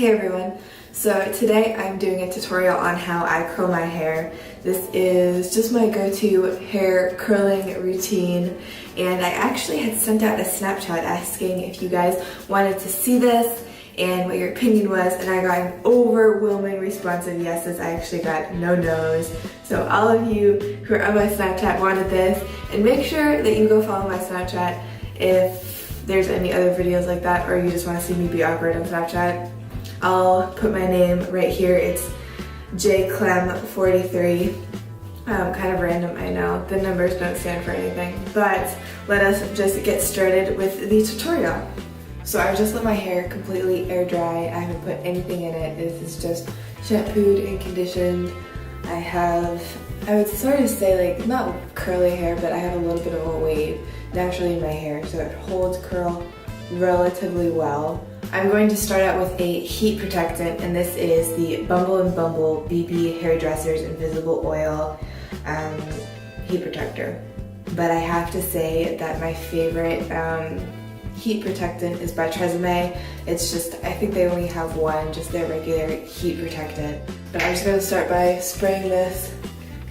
Hey everyone, so today I'm doing a tutorial on how I curl my hair. This is just my go-to hair curling routine, and I actually had sent out a Snapchat asking if you guys wanted to see this and what your opinion was, and I got an overwhelming response of yeses. I actually got no nos. So all of you who are on my Snapchat wanted this, and make sure that you go follow my Snapchat if there's any other videos like that, or you just want to see me be awkward on Snapchat. I'll put my name right here. It's Clem43. Kind of random, I know. The numbers don't stand for anything, but let us just get started with the tutorial. So I've just let my hair completely air dry. I haven't put anything in it. This is just shampooed and conditioned. I would sort of say, like, not curly hair, but I have a little bit of a wave naturally in my hair, so it holds curl relatively well. I'm going to start out with a heat protectant, and this is the Bumble & Bumble BB Hairdressers Invisible Oil heat protector. But I have to say that my favorite heat protectant is by Tresemme. It's just, I think they only have one, just their regular heat protectant. But I'm just going to start by spraying this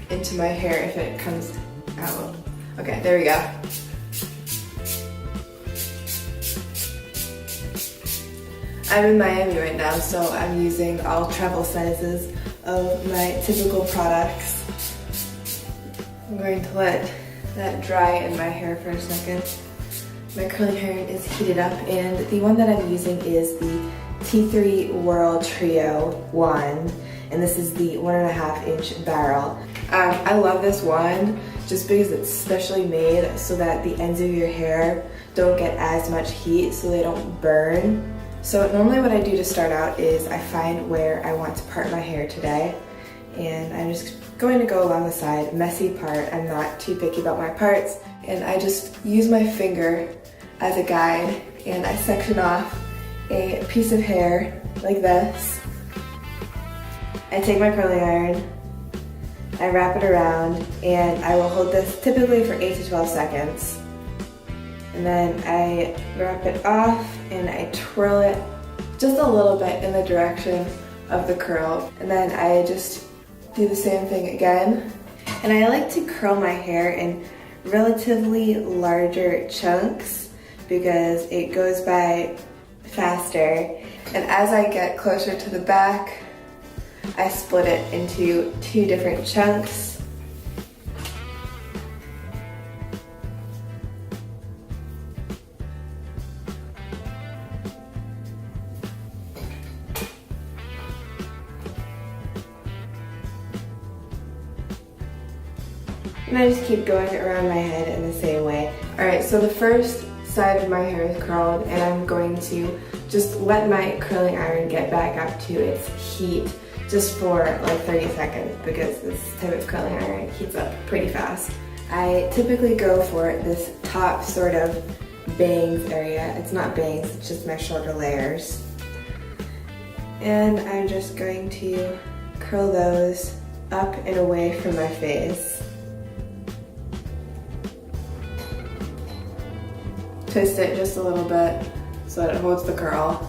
into my hair if it comes out. Okay, there we go. I'm in Miami right now, so I'm using all travel sizes of my typical products. I'm going to let that dry in my hair for a second. My curling iron is heated up, and the one that I'm using is the T3 Whirl Trio wand, and this is the 1.5 inch barrel. I love this wand just because it's specially made so that the ends of your hair don't get as much heat, so they don't burn. So normally what I do to start out is I find where I want to part my hair today, and I'm just going to go along the side, messy part. I'm not too picky about my parts, and I just use my finger as a guide, and I section off a piece of hair like this. I take my curling iron, I wrap it around, and I will hold this typically for 8 to 12 seconds. And then I wrap it off and I twirl it just a little bit in the direction of the curl. And then I just do the same thing again. And I like to curl my hair in relatively larger chunks because it goes by faster. And as I get closer to the back, I split it into 2 different chunks. And I just keep going around my head in the same way. Alright, so the first side of my hair is curled, and I'm going to just let my curling iron get back up to its heat just for like 30 seconds because this type of curling iron heats up pretty fast. I typically go for this top sort of bangs area. It's not bangs, it's just my shorter layers. And I'm just going to curl those up and away from my face. Twist it just a little bit so that it holds the curl.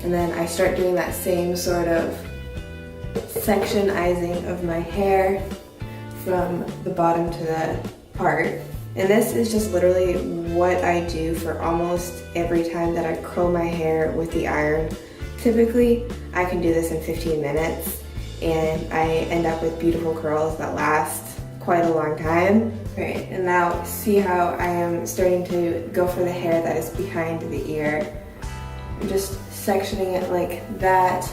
And then I start doing that same sort of sectionizing of my hair from the bottom to the part. And this is just literally what I do for almost every time that I curl my hair with the iron. Typically, I can do this in 15 minutes and I end up with beautiful curls that last quite a long time. Right, and now see how I am starting to go for the hair that is behind the ear. I'm just sectioning it like that,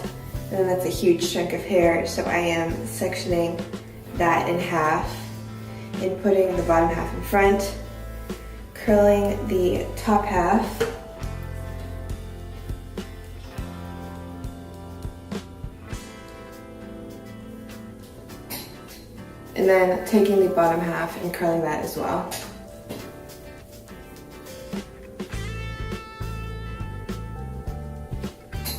and then that's a huge chunk of hair, so I am sectioning that in half and putting the bottom half in front, curling the top half, and then taking the bottom half and curling that as well.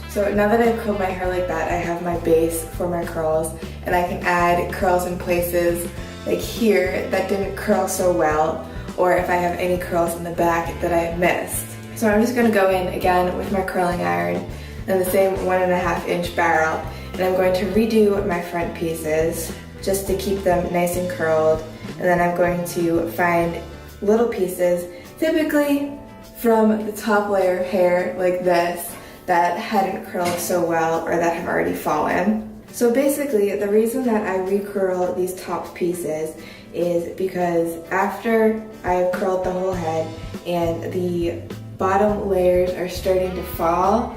So now that I've curled my hair like that, I have my base for my curls, and I can add curls in places like here that didn't curl so well, or if I have any curls in the back that I missed. So I'm just going to go in again with my curling iron, and the same 1.5-inch barrel. And I'm going to redo my front pieces just to keep them nice and curled. And then I'm going to find little pieces, typically from the top layer of hair like this, that hadn't curled so well or that have already fallen. So basically, the reason that I recurl these top pieces is because after I've curled the whole head and the bottom layers are starting to fall,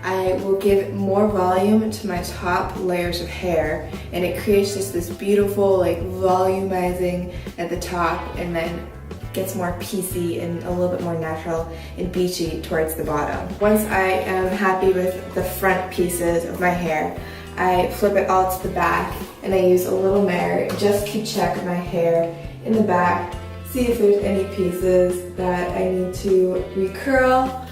I will give more volume to my top layers of hair, and it creates just this beautiful like volumizing at the top, and then gets more piecey and a little bit more natural and beachy towards the bottom. Once I am happy with the front pieces of my hair, I flip it all to the back and I use a little mirror just to check my hair in the back, see if there's any pieces that I need to recurl.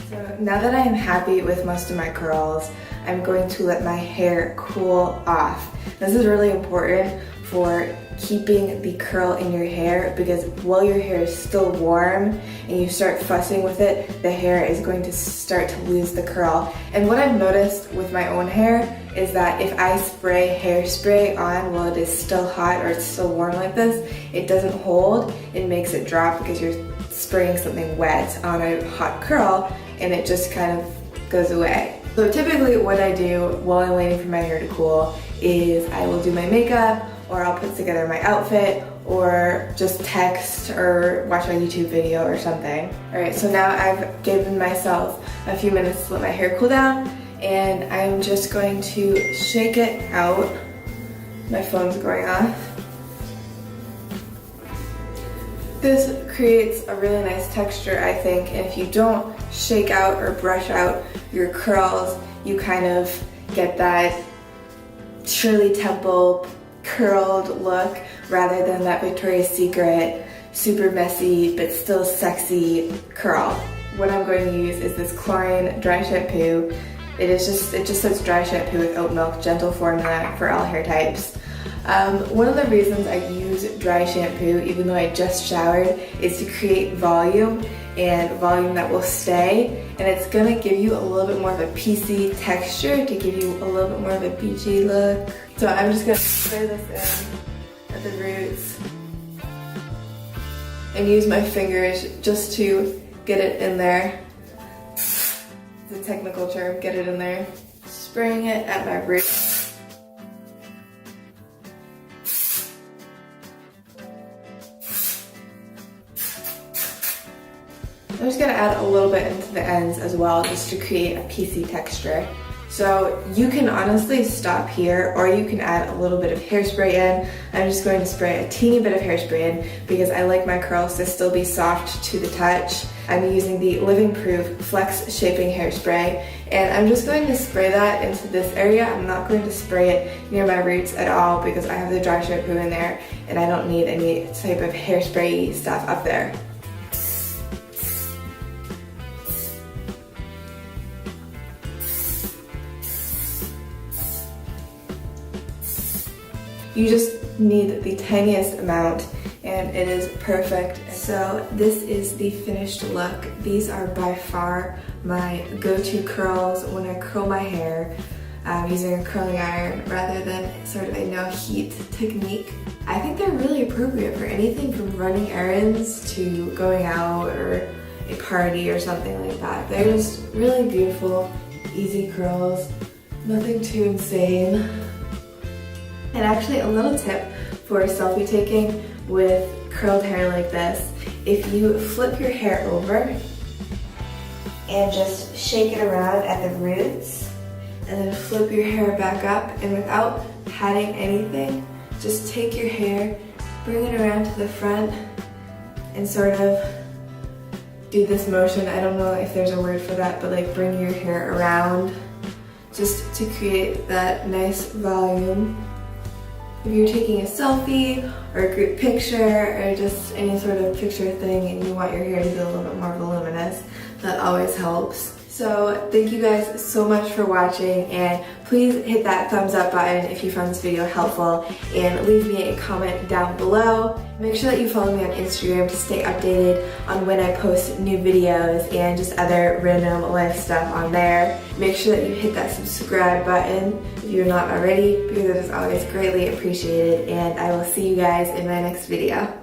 So now that I am happy with most of my curls, I'm going to let my hair cool off. This is really important for keeping the curl in your hair, because while your hair is still warm and you start fussing with it, the hair is going to start to lose the curl. And what I've noticed with my own hair is that if I spray hairspray on while it is still hot or it's still warm like this, it doesn't hold. It makes it drop because you're spraying something wet on a hot curl, and it just kind of goes away. So typically what I do while I'm waiting for my hair to cool is I will do my makeup, or I'll put together my outfit, or just text or watch a YouTube video or something. Alright, so now I've given myself a few minutes to let my hair cool down, and I'm just going to shake it out. My phone's going off. This creates a really nice texture, I think, and if you don't shake out or brush out your curls, you kind of get that Shirley Temple curled look rather than that Victoria's Secret super messy but still sexy curl. What I'm going to use is this chlorine dry shampoo. It just says dry shampoo with oat milk, gentle formula for all hair types. One of the reasons I use dry shampoo, even though I just showered, is to create volume, and volume that will stay, and it's gonna give you a little bit more of a piecey texture to give you a little bit more of a beachy look. So I'm just gonna spray this in at the roots and use my fingers just to get it in there. It's a technical term, get it in there. Spraying it at my roots. I'm just gonna add a little bit into the ends as well, just to create a piecey texture. So you can honestly stop here, or you can add a little bit of hairspray in. I'm just going to spray a teeny bit of hairspray in because I like my curls to still be soft to the touch. I'm using the Living Proof Flex Shaping Hairspray, and I'm just going to spray that into this area. I'm not going to spray it near my roots at all because I have the dry shampoo in there and I don't need any type of hairspray stuff up there. You just need the tiniest amount and it is perfect. So this is the finished look. These are by far my go-to curls when I curl my hair using a curling iron rather than sort of a no heat technique. I think they're really appropriate for anything from running errands to going out or a party or something like that. They're just really beautiful, easy curls, nothing too insane. And actually, a little tip for selfie taking with curled hair like this: if you flip your hair over and just shake it around at the roots and then flip your hair back up, and without patting anything, just take your hair, bring it around to the front and sort of do this motion. I don't know if there's a word for that, but like bring your hair around just to create that nice volume. If you're taking a selfie or a group picture or just any sort of picture thing and you want your hair to be a little bit more voluminous, that always helps. So thank you guys so much for watching, and please hit that thumbs up button if you found this video helpful, and leave me a comment down below. Make sure that you follow me on Instagram to stay updated on when I post new videos and just other random life stuff on there. Make sure that you hit that subscribe button if you're not already, because it is always greatly appreciated, and I will see you guys in my next video.